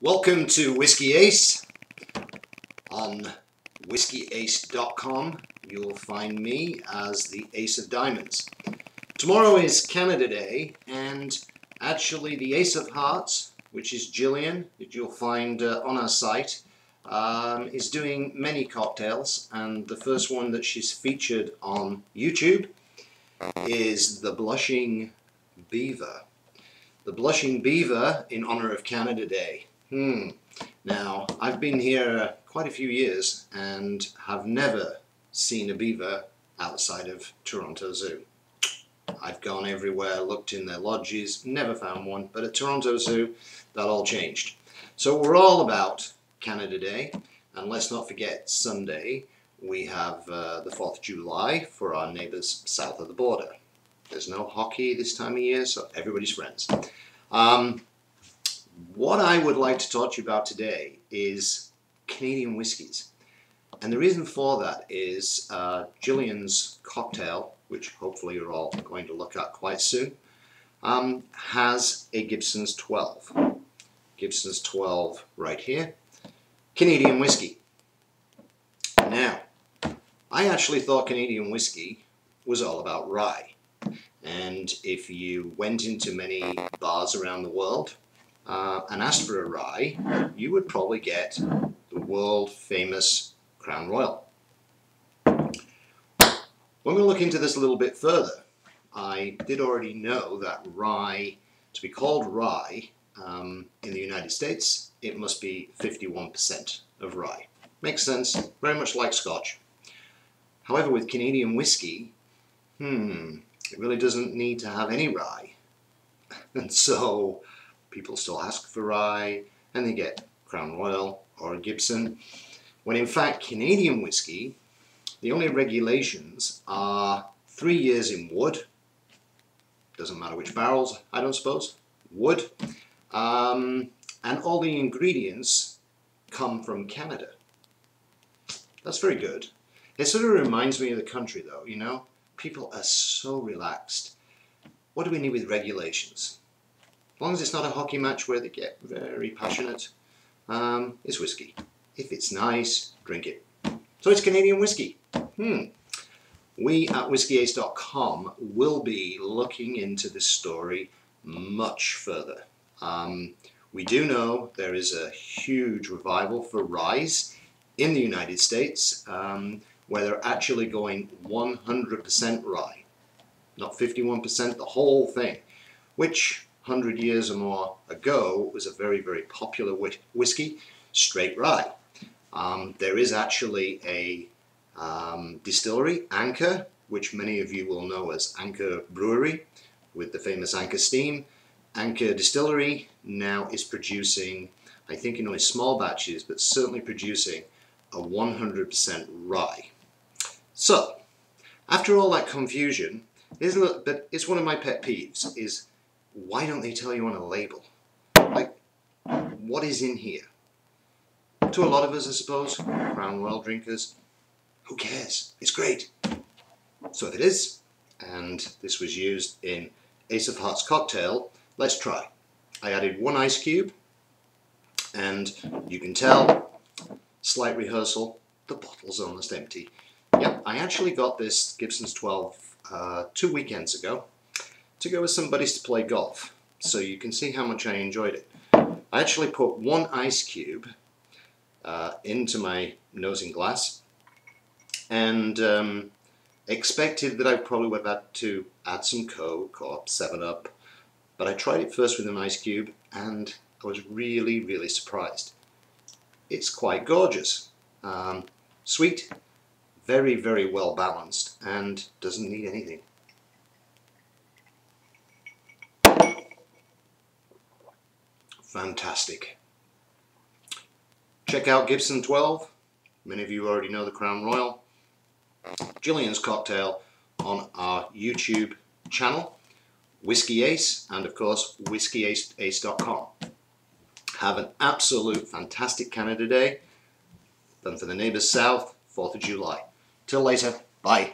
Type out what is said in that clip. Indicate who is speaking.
Speaker 1: Welcome to Whiskey Ace. On whiskyace.com you'll find me as the Ace of Diamonds. Tomorrow is Canada Day, and actually the Ace of Hearts, which is Gillian, that you'll find on our site, is doing many cocktails, and the first one that she's featured on YouTube is the Blushing Beaver. The Blushing Beaver in honor of Canada Day. Now, I've been here quite a few years and have never seen a beaver outside of Toronto Zoo. I've gone everywhere, looked in their lodges, never found one, but at Toronto Zoo that all changed. So we're all about Canada Day, and let's not forget Sunday we have the 4th of July for our neighbours south of the border. There's no hockey this time of year, so everybody's friends. What I would like to talk to you about today is Canadian whiskies. And the reason for that is Gillian's cocktail, which hopefully you're all going to look at quite soon, has a Gibson's 12. Gibson's 12 right here. Canadian whiskey. Now, I actually thought Canadian whiskey was all about rye. And if you went into many bars around the world and asked for a rye, you would probably get the world famous Crown Royal. When we look into this a little bit further, I did already know that rye, to be called rye in the United States, it must be 51% of rye. Makes sense, very much like Scotch. However, with Canadian whiskey, it really doesn't need to have any rye. And so people still ask for rye and they get Crown Royal or Gibson, when in fact Canadian whiskey, the only regulations are 3 years in wood, doesn't matter which barrels, I don't suppose, wood, and all the ingredients come from Canada. That's very good. It sort of reminds me of the country though, you know, people are so relaxed. What do we need with regulations? As long as it's not a hockey match where they get very passionate, it's whiskey. If it's nice, drink it. So it's Canadian whiskey. We at whiskyace.com will be looking into this story much further. We do know there is a huge revival for rye in the United States, where they're actually going 100% rye. Not 51%, the whole thing, which 100 years or more ago was a very, very popular whiskey, straight rye. There is actually a distillery, Anchor, which many of you will know as Anchor Brewery, with the famous Anchor Steam. Anchor Distillery now is producing, I think in only small batches, but certainly producing a 100% rye. So, after all that confusion, it's one of my pet peeves, is why don't they tell you on a label? Like, what is in here? To a lot of us, I suppose, Crown Royal drinkers, who cares? It's great. So if it is, and this was used in Ace of Hearts cocktail, let's try. I added 1 ice cube, and you can tell, slight rehearsal, the bottle's almost empty. Yep, I actually got this Gibson's 12 2 weekends ago to go with some buddies to play golf. So you can see how much I enjoyed it. I actually put 1 ice cube into my nosing glass and expected that I probably would have had to add some Coke or 7-Up, but I tried it first with an ice cube and I was really, really surprised. It's quite gorgeous. Sweet, very, very well balanced, and doesn't need anything. Fantastic. Check out Gibson 12. Many of you already know the Crown Royal. Gillian's cocktail on our YouTube channel, Whiskey Ace, and of course whiskyace.com. Have an absolute fantastic Canada Day. Done for the neighbours south, 4th of July. Till later, bye.